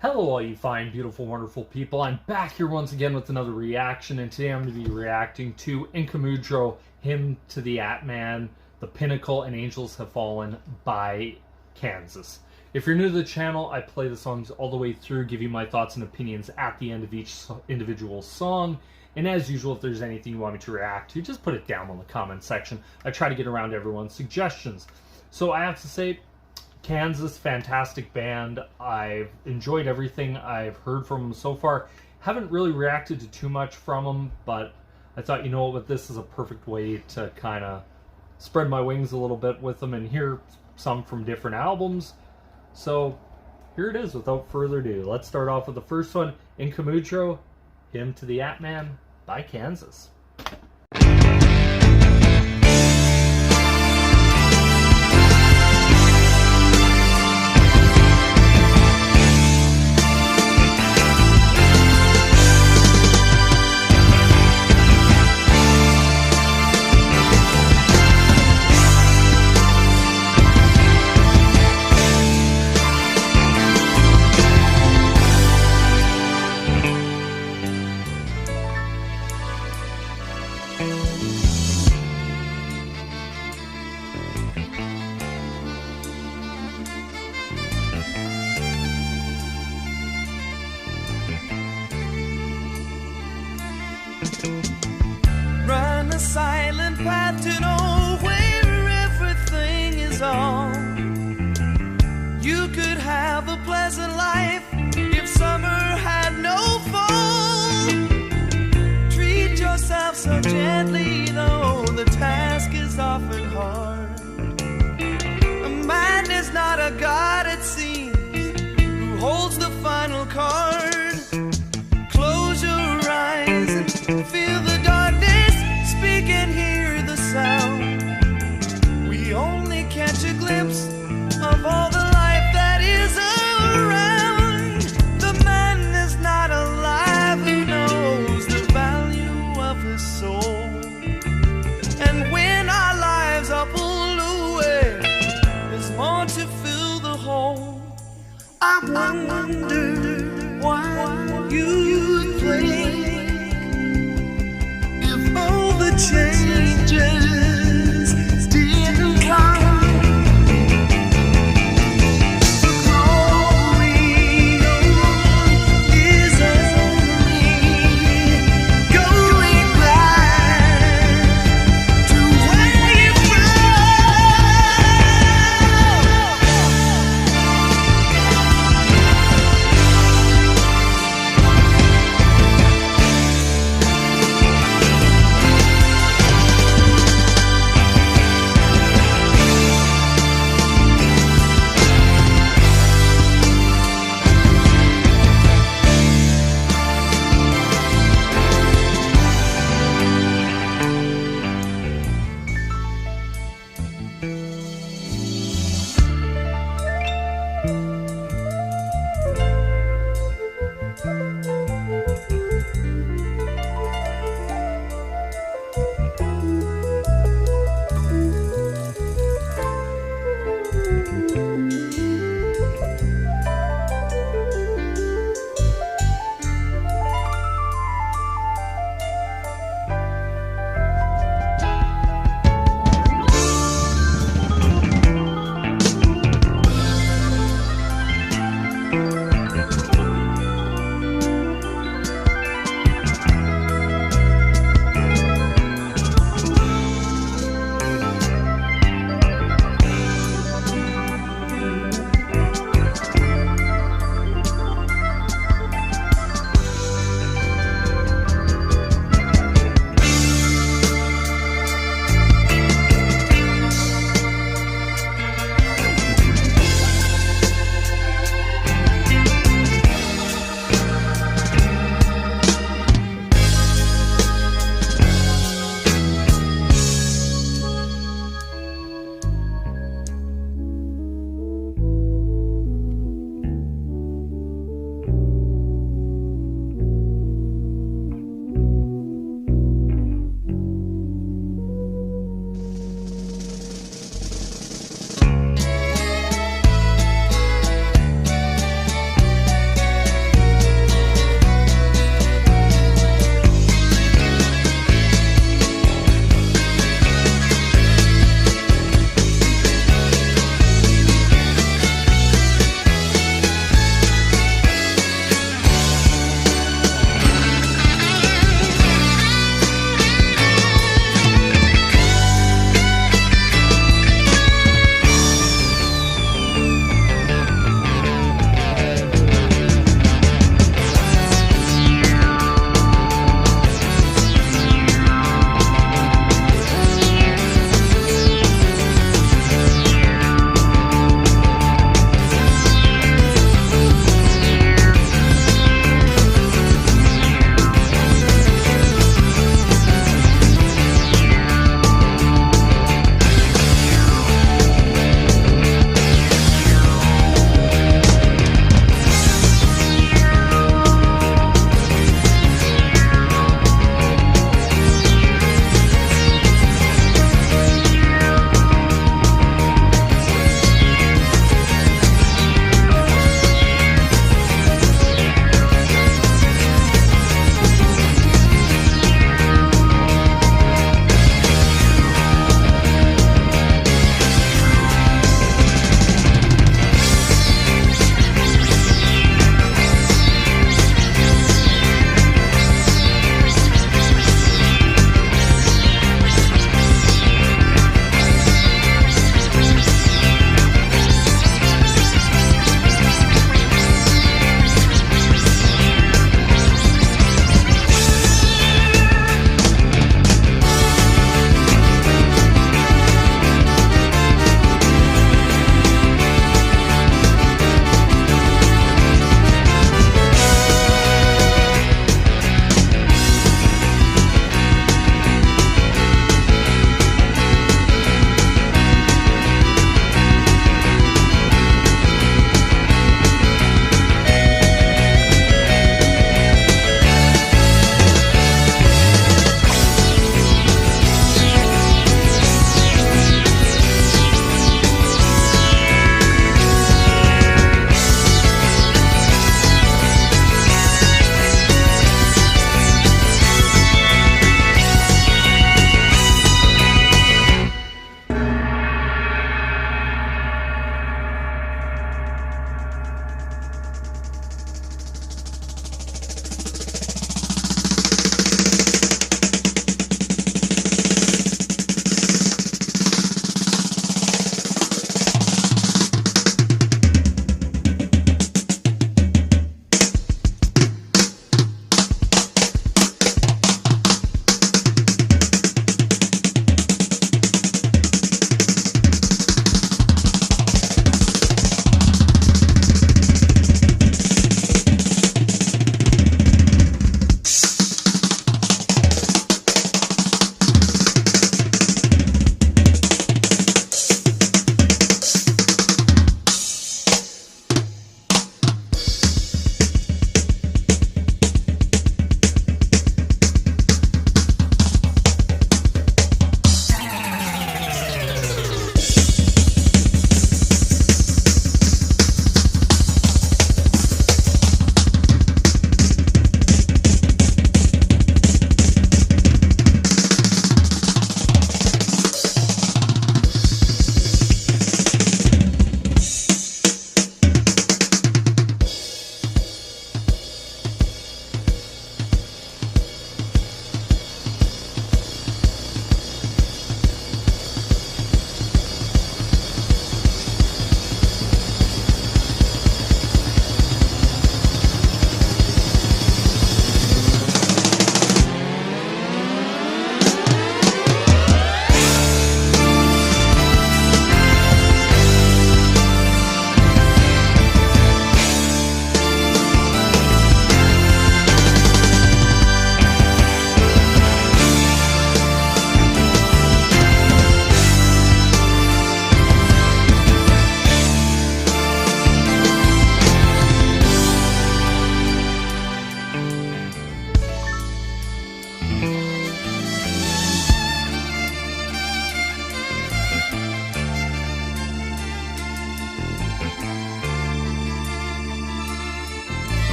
Hello all you fine, beautiful, wonderful people. I'm back here once again with another reaction, and today I'm going to be reacting to Incomudro, Hymn to the Atman, The Pinnacle, and Angels Have Fallen by Kansas. If you're new to the channel, I play the songs all the way through, give you my thoughts and opinions at the end of each individual song. And as usual, if there's anything you want me to react to, just put it down in the comment section. I try to get around to everyone's suggestions. So I have to say, Kansas, fantastic band. I've enjoyed everything I've heard from them so far. Haven't really reacted to too much from them, but I thought, you know what, this is a perfect way to kind of spread my wings a little bit with them and hear some from different albums. So here it is, without further ado. Let's start off with the first one, Incomudro, Hymn to the Atman by Kansas. Run a silent path to nowhere, everything is on. You could have a pleasant life if summer had no fall. Treat yourself so gently, though the task is often hard. A man is not a god, it seems, who holds the final card. Close your eyes and feel the darkness, speak and hear the sound. We only catch a glimpse of all the life that is around. The man is not alive who knows the value of his soul. And when our lives are pulled away, there's more to fill the hole. I wonder why you think if all the changes didn't come. The glory is only going back to where you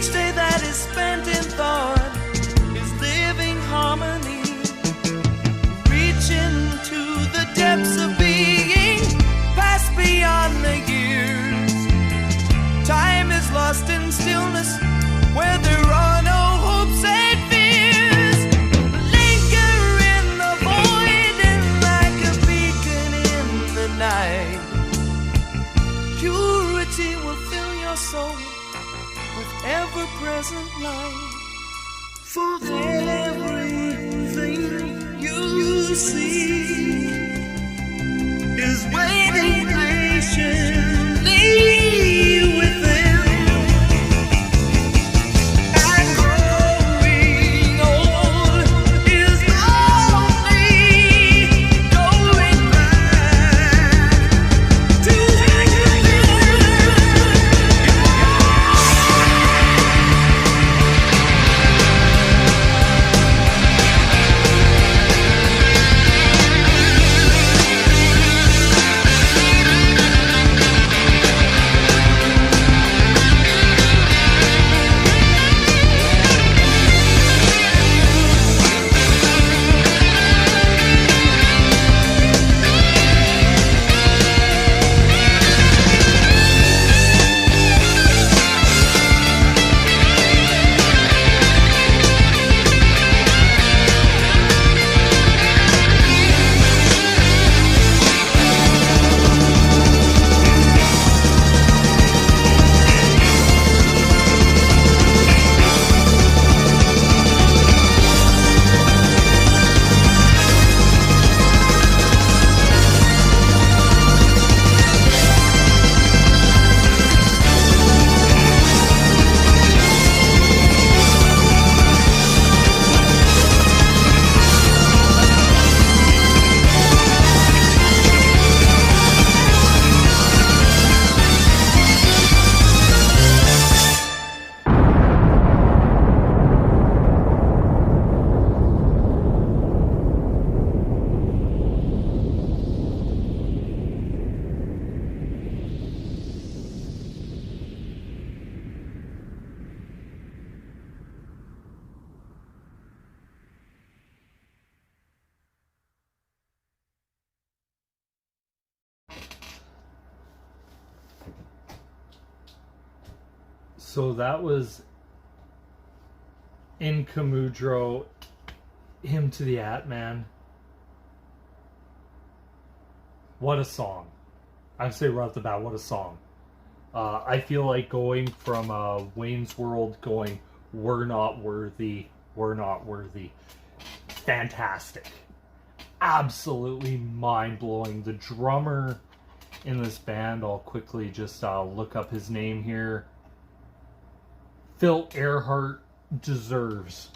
Each day that is spent in thought is living harmony. Reach into the depths of being, past beyond the years. Time is lost in stillness where there are no hopes and fears. Linger in the void and like a beacon in the night. Purity will fill your soul with ever-present light. For everything you see is waiting patiently within. And growing old is only going back to So that was Incomudro, Hymn to the Atman. What a song. I'd say right off the bat, what a song. I feel like going from Wayne's World going, we're not worthy, we're not worthy. Fantastic. Absolutely mind-blowing. The drummer in this band, I'll quickly just look up his name here. Phil Earhart deserves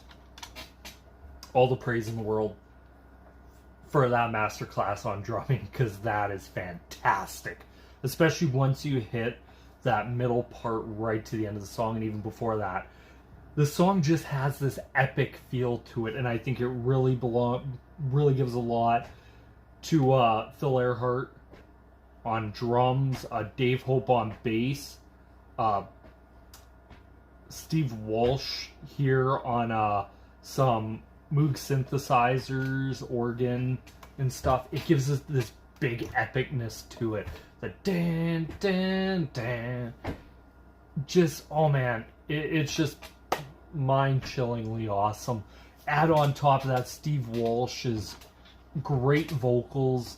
all the praise in the world for that masterclass on drumming, because that is fantastic. Especially once you hit that middle part right to the end of the song, and even before that. The song just has this epic feel to it, and I think it really gives a lot to Phil Earhart on drums, Dave Hope on bass, Steve Walsh here on some Moog synthesizers, organ, and stuff. It gives us this big epicness to it. The dan, dan, dan. Just, oh man, it's just mind-chillingly awesome. Add on top of that Steve Walsh's great vocals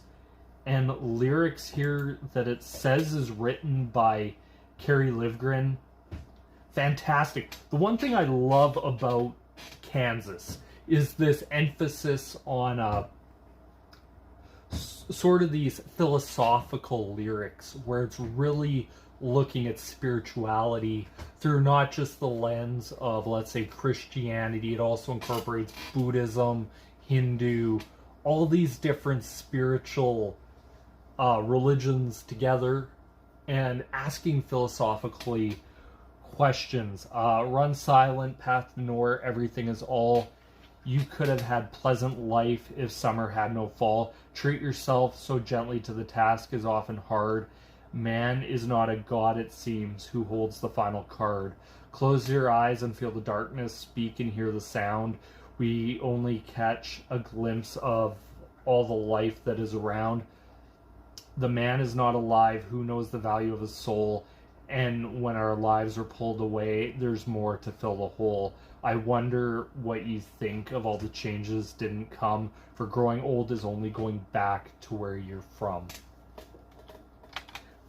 and lyrics here that it says is written by Kerry Livgren. Fantastic. The one thing I love about Kansas is this emphasis on sort of these philosophical lyrics where it's really looking at spirituality through not just the lens of, let's say, Christianity. It also incorporates Buddhism, Hindu, all these different spiritual religions together, and asking philosophically questions. Run silent, path to nowhere, everything is all. You could have had pleasant life if summer had no fall. Treat yourself so gently to the task is often hard. Man is not a god, it seems, who holds the final card. Close your eyes and feel the darkness, speak and hear the sound. We only catch a glimpse of all the life that is around. The man is not alive. Who knows the value of his soul? And when our lives are pulled away, there's more to fill the hole. I wonder what you think of all the changes didn't come. For growing old is only going back to where you're from.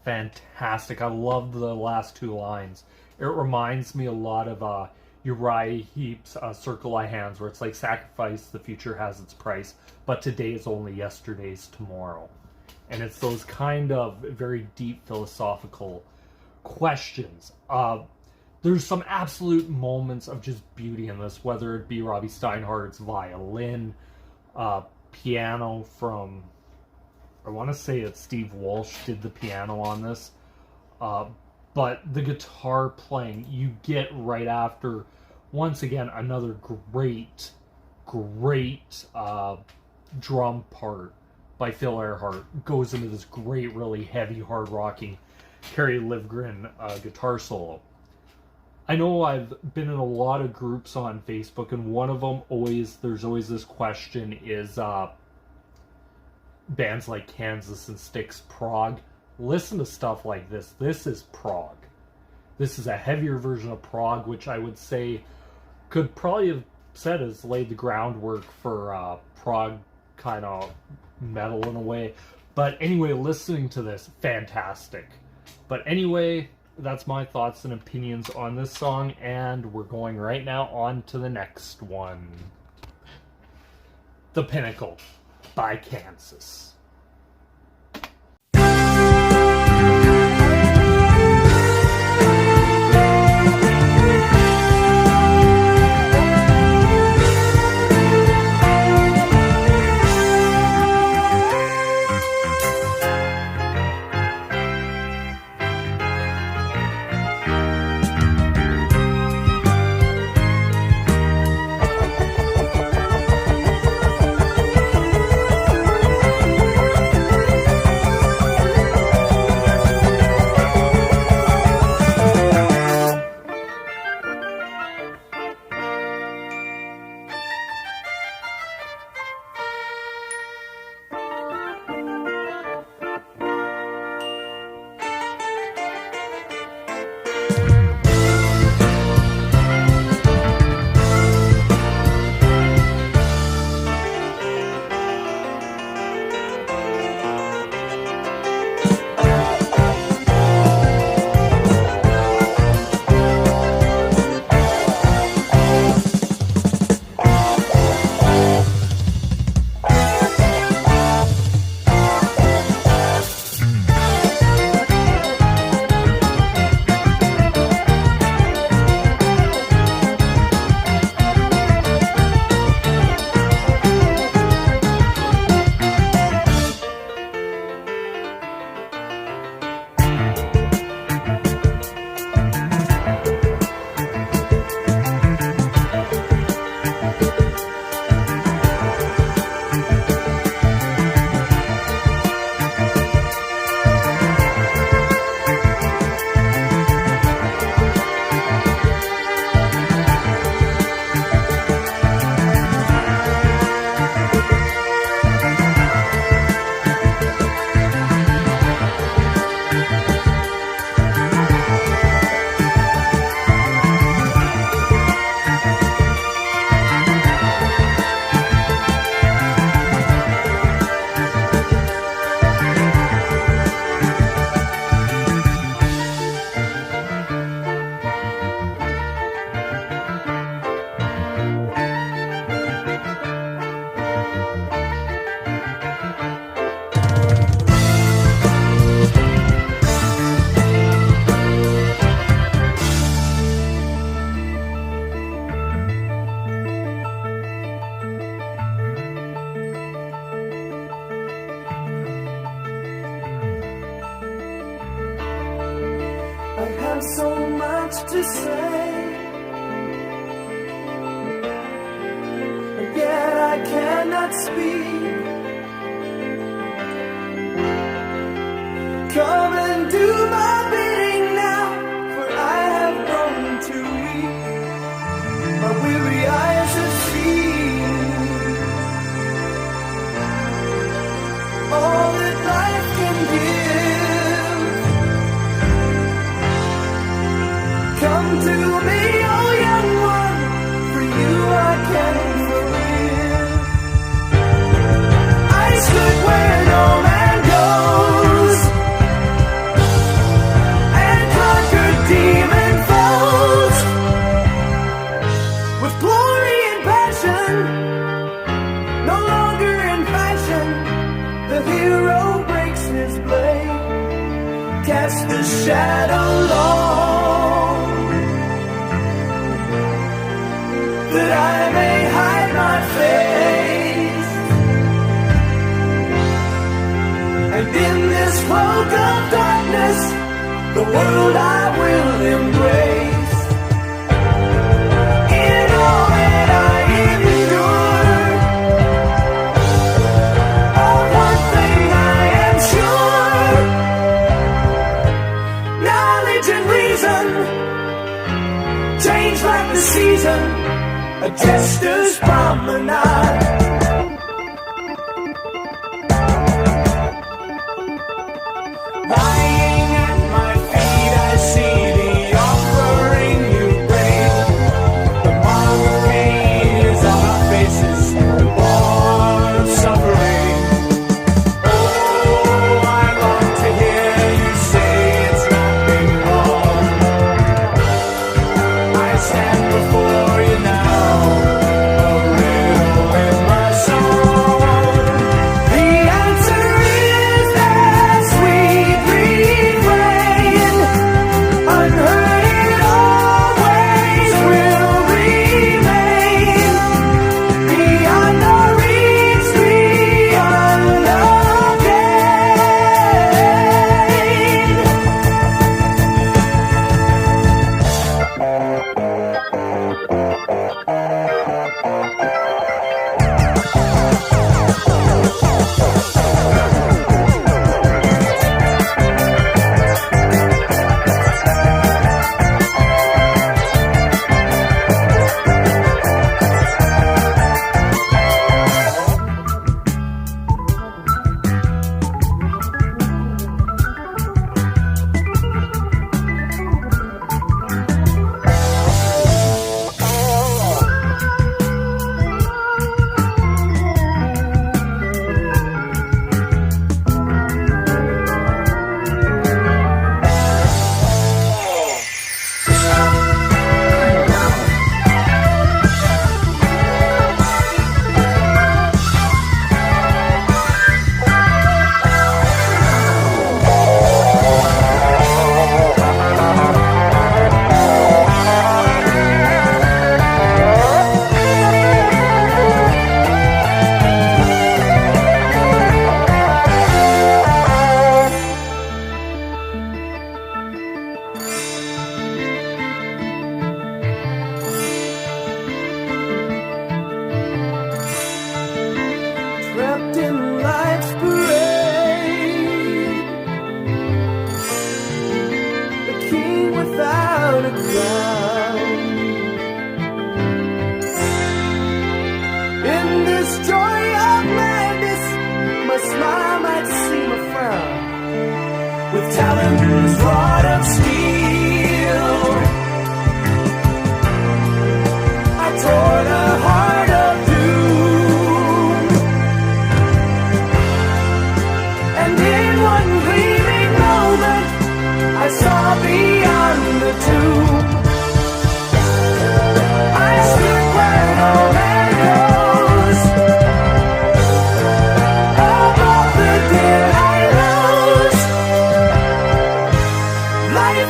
Fantastic. I love the last two lines. It reminds me a lot of Uriah Heep's Circle of Hands, where it's like, sacrifice, the future has its price, but today is only yesterday's tomorrow. And it's those kind of very deep philosophical questions. There's some absolute moments of just beauty in this, whether it be Robbie Steinhardt's violin, piano from, I want to say it's Steve Walsh did the piano on this, but the guitar playing you get right after, once again, another great drum part by Phil Earhart goes into this great, really heavy, hard-rocking Kerry Livgren guitar solo. I know I've been in a lot of groups on Facebook, and one of them there's always this question is bands like Kansas and Styx prog. Listen to stuff like this. This is prog. This is a heavier version of prog, which I would say could probably have said has laid the groundwork for prog kind of metal in a way. But anyway, listening to this, fantastic. But anyway, that's my thoughts and opinions on this song, and we're going right now on to the next one. The Pinnacle by Kansas. So much to say, and yet I cannot speak. Come and do my bidding now, for I have grown too cast the shadow long, that I may hide my face, and in this cloak of darkness, the world I will embrace. In all that I endure, of one thing I am sure, knowledge and reason change like the season, a jester's promenade. Lying at my feet, I see the offering you bring. The mark of pain is on our faces, born of suffering. Oh, I long to hear you say it's not been wrong. I stand before you now, a riddle in my song. The answer is that sweet refrain, unheard it always will remain, beyond the reach, beyond the trapped in life's parade, a king without a crown. In this joy of madness, my smile might seem a frown. With talons wrought of steel, I tore the heart of doom, and in one gleaming moment, I saw beyond the tomb. I stood where no man goes, above the dead I rose. Life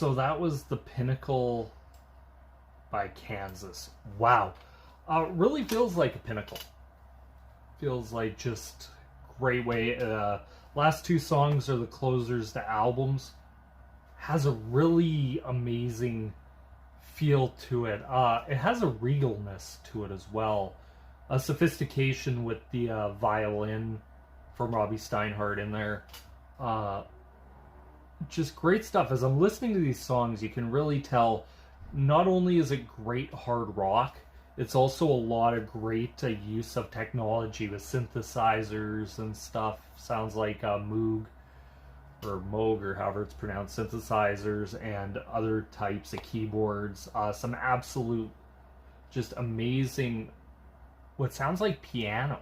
So that was The Pinnacle by Kansas. Wow. Really feels like a pinnacle. Feels like just great way. Last two songs are the closers to albums. Has a really amazing feel to it. It has a regalness to it as well. A sophistication with the violin from Robbie Steinhardt in there. Just great stuff. As I'm listening to these songs, you can really tell not only is it great hard rock, it's also a lot of great use of technology with synthesizers and stuff. Sounds like Moog or Moog or however it's pronounced, synthesizers and other types of keyboards. Some absolute just amazing, what sounds like piano.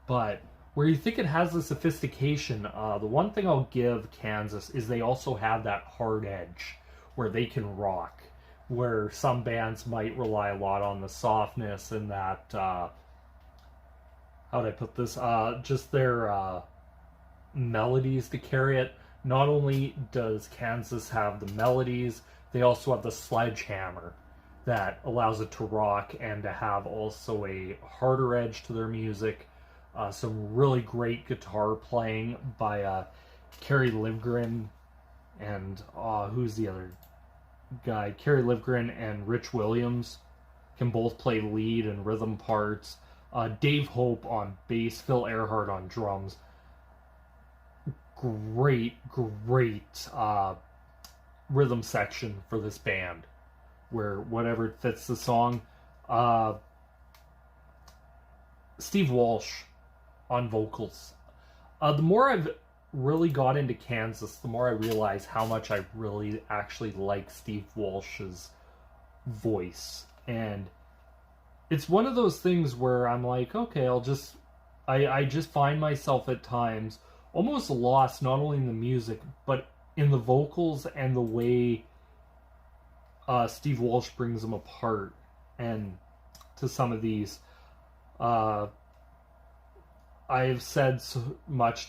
But where you think it has the sophistication, the one thing I'll give Kansas is they also have that hard edge where they can rock, where some bands might rely a lot on the softness and that, how would I put this, just their melodies to carry it. Not only does Kansas have the melodies, they also have the sledgehammer that allows it to rock and to have also a harder edge to their music. Some really great guitar playing by Kerry Livgren and who's the other guy? Kerry Livgren and Rich Williams can both play lead and rhythm parts. Dave Hope on bass, Phil Earhart on drums. Great rhythm section for this band, where whatever fits the song. Steve Walsh on vocals. The more I've really got into Kansas, the more I realize how much I really actually like Steve Walsh's voice. And it's one of those things where I'm like, okay, I just find myself at times almost lost, not only in the music, but in the vocals and the way Steve Walsh brings them apart. And to some of these, I've said so much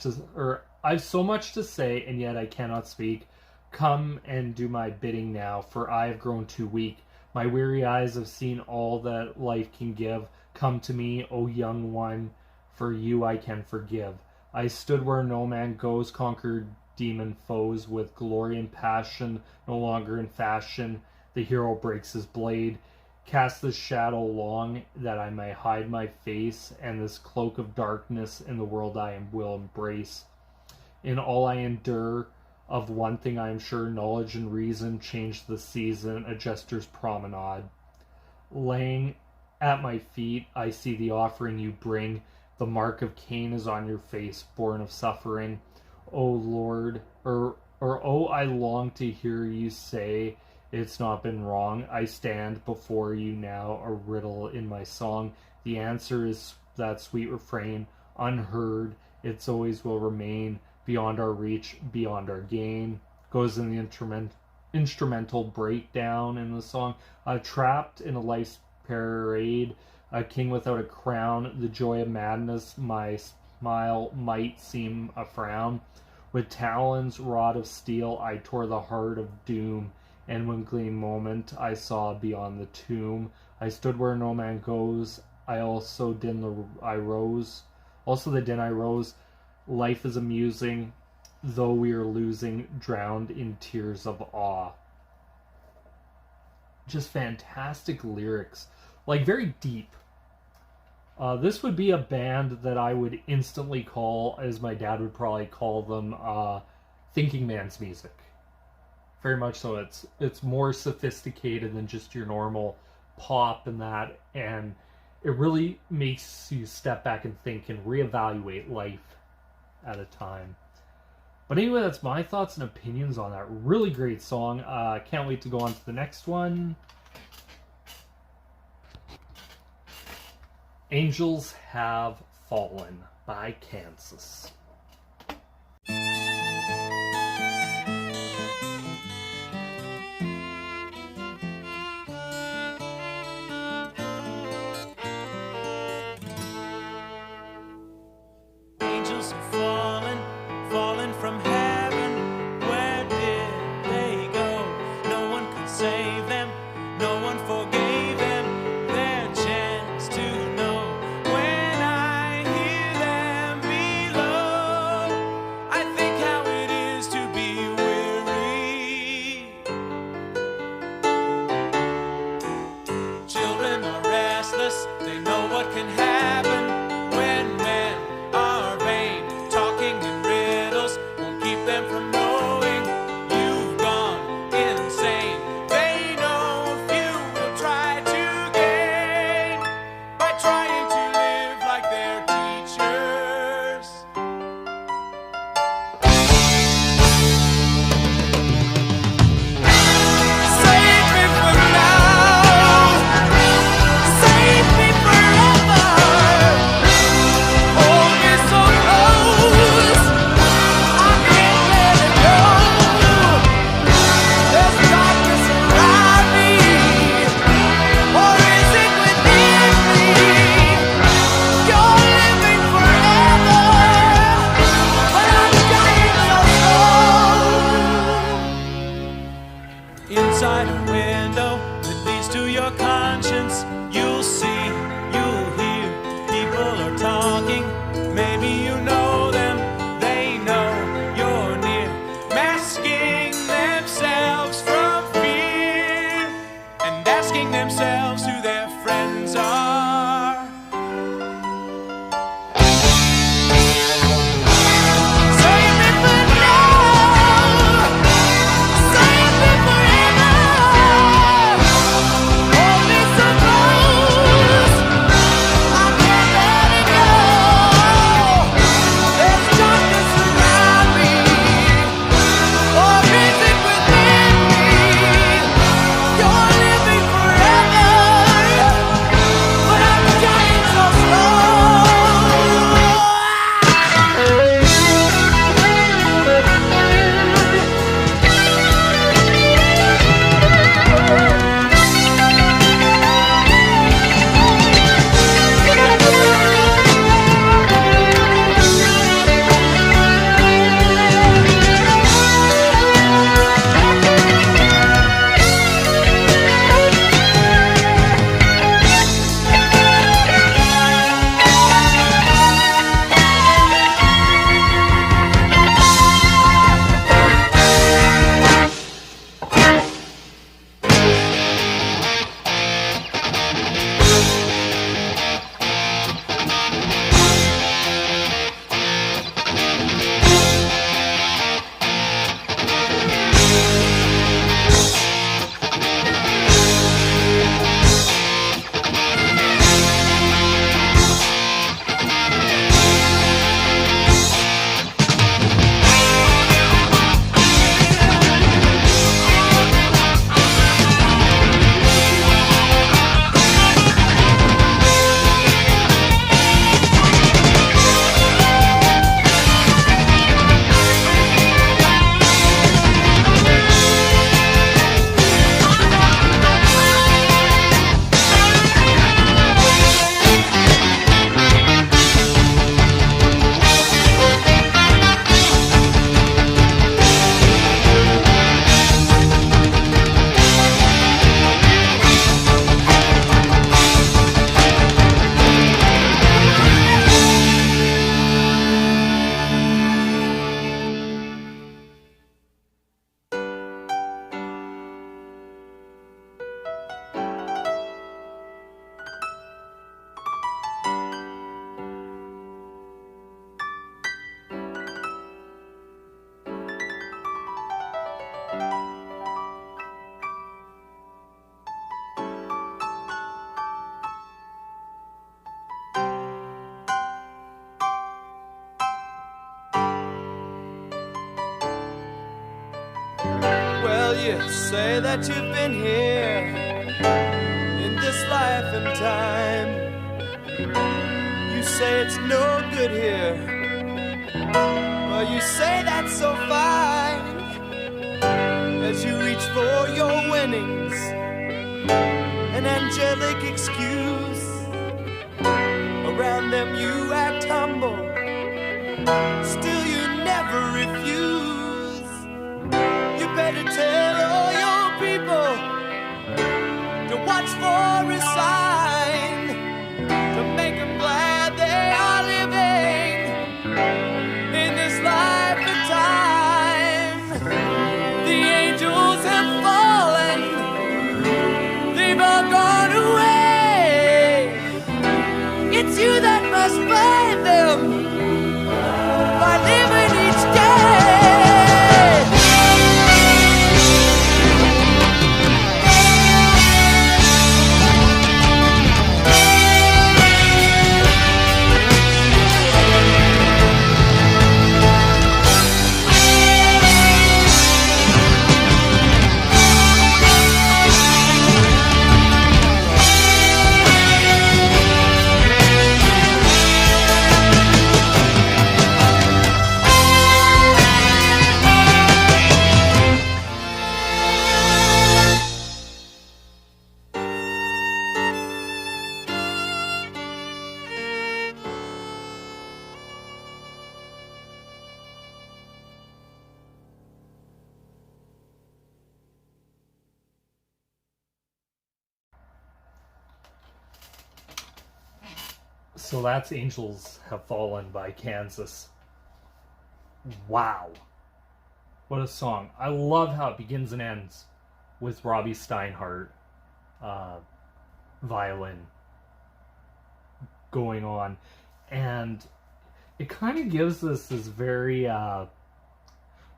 I've so much to say, and yet I cannot speak. Come and do my bidding now, for I have grown too weak. My weary eyes have seen all that life can give. Come to me, O young one, for you I can forgive. I stood where no man goes, conquered demon foes with glory and passion, no longer in fashion. The hero breaks his blade. Cast this shadow long, that I may hide my face, and this cloak of darkness in the world I will embrace. In all I endure, of one thing I am sure, knowledge and reason change the season, a jester's promenade. Laying at my feet, I see the offering you bring. The mark of Cain is on your face, born of suffering. O Lord, oh, I long to hear you say, it's not been wrong. I stand before you now, a riddle in my song. The answer is that sweet refrain, unheard, it's always will remain. Beyond our reach, beyond our gain. Goes in the instrumental breakdown in the song. Trapped in a life's parade, a king without a crown, the joy of madness, my smile might seem a frown. With talons, rod of steel, I tore the heart of doom, and one gleam moment I saw beyond the tomb. I stood where no man goes, I rose. Also the din I rose. Life is amusing, though we are losing, drowned in tears of awe. Just fantastic lyrics, like very deep. This would be a band that I would instantly call, as my dad would probably call them, thinking man's music. Very much so. It's more sophisticated than just your normal pop and that, and it really makes you step back and think and reevaluate life at a time. But anyway, that's my thoughts and opinions on that really great song. Can't wait to go on to the next one. Angels Have Fallen by Kansas. Angels have fallen from heaven. Where did they go? no one forgave them their chance to know. When I hear them below, I think how it is to be weary. Children are restless, they know what can happen when men are vain. Talking in riddles won't keep them from knowing you've gone insane. They know few will try to gain by trying to live like their teachers. Save me for now, save me forever. Hold me so close, I can't let it go. There's darkness around me, or is it within me? You're living forever, but I'm dying so slow. Inside a window that leads to your conscience, you'll see, you'll hear, people are talking. Maybe you know them, they know you're near, masking themselves from fear and asking themselves who their friends are. Save me for now, save me forever. Hold me so close, I can't let it go. There's darkness around me, or is it within me? You're living forever, but I'm dying so slow. Well, you say that you've been here in this life and time. You say it's no good here. Well, you say that's so fine as you reach for your winnings, an angelic excuse. Around them you act humble, still you never refuse. You better tell all your people to watch for a sign, to make them glad they are living in this life of time. The angels have fallen, they've all gone away. It's you that must find them by living each day. So that's Angels Have Fallen by Kansas. Wow. What a song. I love how it begins and ends with Robbie Steinhardt violin going on. And it kind of gives us this very, not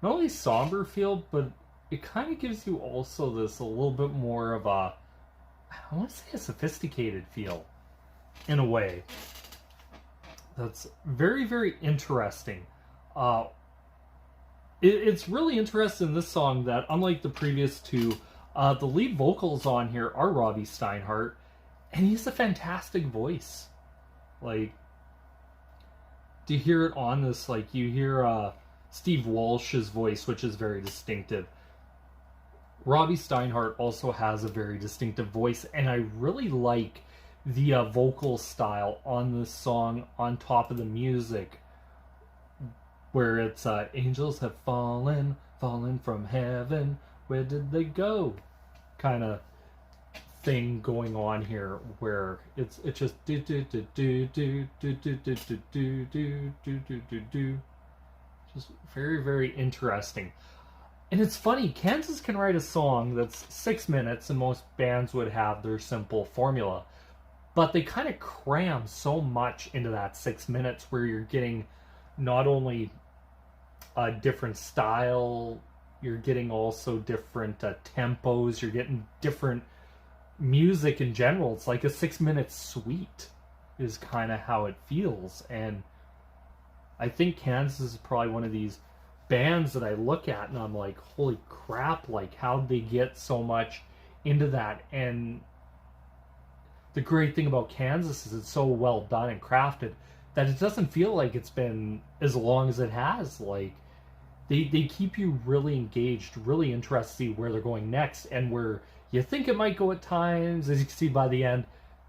only somber feel, but it kind of gives you also this a little bit more of a, I want to say a sophisticated feel, in a way. That's very, very interesting. It's really interesting in this song that, unlike the previous two, the lead vocals on here are Robbie Steinhardt, and he's a fantastic voice. Like, to hear it on this, like, you hear Steve Walsh's voice, which is very distinctive. Robbie Steinhardt also has a very distinctive voice, and I really like the vocal style on this song on top of the music, where it's angels have fallen from heaven, where did they go, kind of thing going on here, where it's just do do do do do do do do do do do do do do, just very, very interesting. And it's funny, Kansas can write a song that's 6 minutes, and most bands would have their simple formula. But they kind of cram so much into that 6 minutes, where you're getting not only a different style, you're getting also different tempos, you're getting different music in general. It's like a 6 minute suite is kind of how it feels. And I think Kansas is probably one of these bands that I look at and I'm like, holy crap, like how'd they get so much into that? And the great thing about Kansas is it's so well done and crafted that it doesn't feel like it's been as long as it has. Like, they keep you really engaged, really interested to see where they're going next, and where you think it might go at times, as you can see by the end.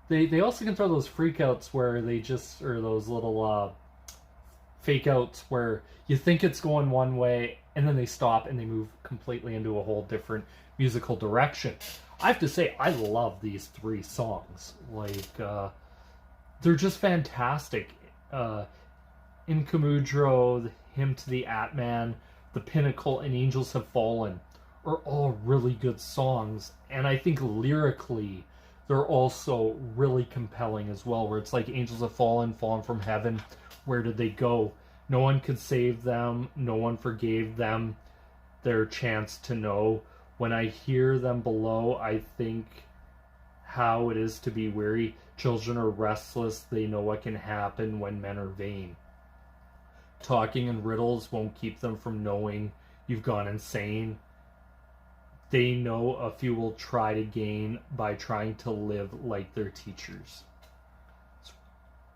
They also can throw those freakouts where they just, or those little fake outs where you think it's going one way, and then they stop and they move completely into a whole different musical direction. I have to say, I love these three songs. Like, they're just fantastic. Incomudro, Hymn to the Atman, The Pinnacle, and Angels Have Fallen are all really good songs. And I think lyrically, they're also really compelling as well, where it's like Angels Have Fallen from heaven. Where did they go? No one could save them. No one forgave them their chance to know. When I hear them below, I think how it is to be weary. Children are restless. They know what can happen when men are vain. Talking in riddles won't keep them from knowing you've gone insane. They know a few will try to gain by trying to live like their teachers. It's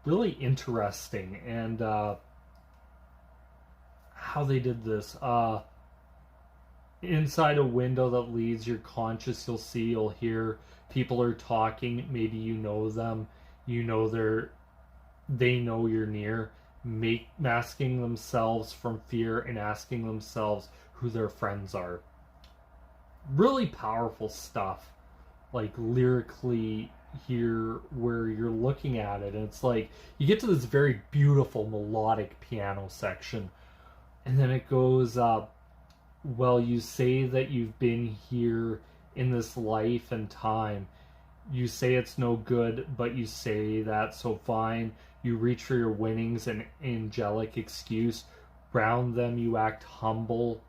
really interesting. And how they did this. Inside a window that leads your conscious, you'll hear people are talking. Maybe you know them. You know they know you're near. Masking themselves from fear and asking themselves who their friends are. Really powerful stuff. like lyrically here where you're looking at it, and it's like you get to this very beautiful melodic piano section, and then it goes up, well, you say that you've been here in this life and time, you say it's no good, but you say that so fine, you reach for your winnings, an angelic excuse, round them you act humble,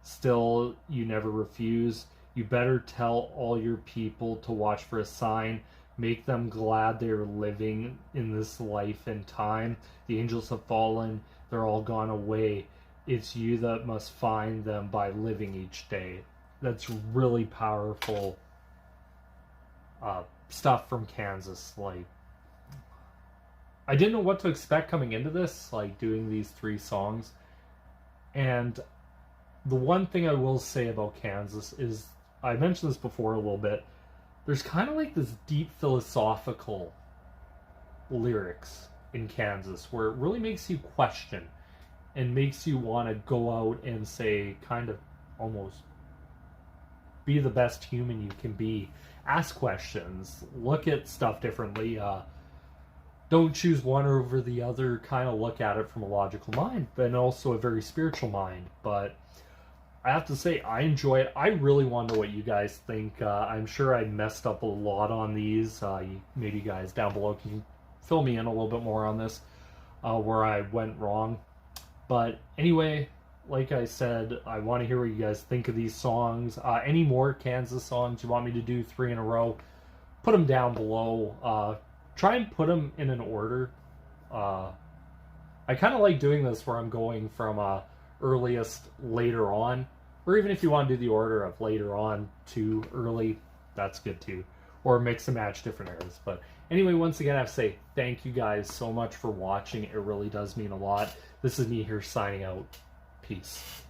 still you never refuse. You better tell all your people to watch for a sign. Make them glad they're living in this life and time. The angels have fallen. They're all gone away. It's you that must find them by living each day. That's really powerful stuff from Kansas. Like, I didn't know what to expect coming into this, like doing these 3 songs. And the one thing I will say about Kansas is, I mentioned this before a little bit, there's kind of like this deep philosophical lyrics in Kansas where it really makes you question and makes you want to go out and say, kind of almost be the best human you can be. Ask questions, look at stuff differently, don't choose one over the other, kind of look at it from a logical mind, but also a very spiritual mind. But I have to say, I enjoy it. I really want to know what you guys think. I'm sure I messed up a lot on these. Maybe you guys down below can fill me in a little bit more on this, where I went wrong. But anyway, like I said, I want to hear what you guys think of these songs. Any more Kansas songs you want me to do 3 in a row, put them down below. Try and put them in an order. I kind of like doing this where I'm going from earliest later on, or even if you want to do the order of later on to early, that's good too, or mix and match different eras. But anyway, once again, I have to say thank you guys so much for watching. It really does mean a lot. This is me here signing out. Peace.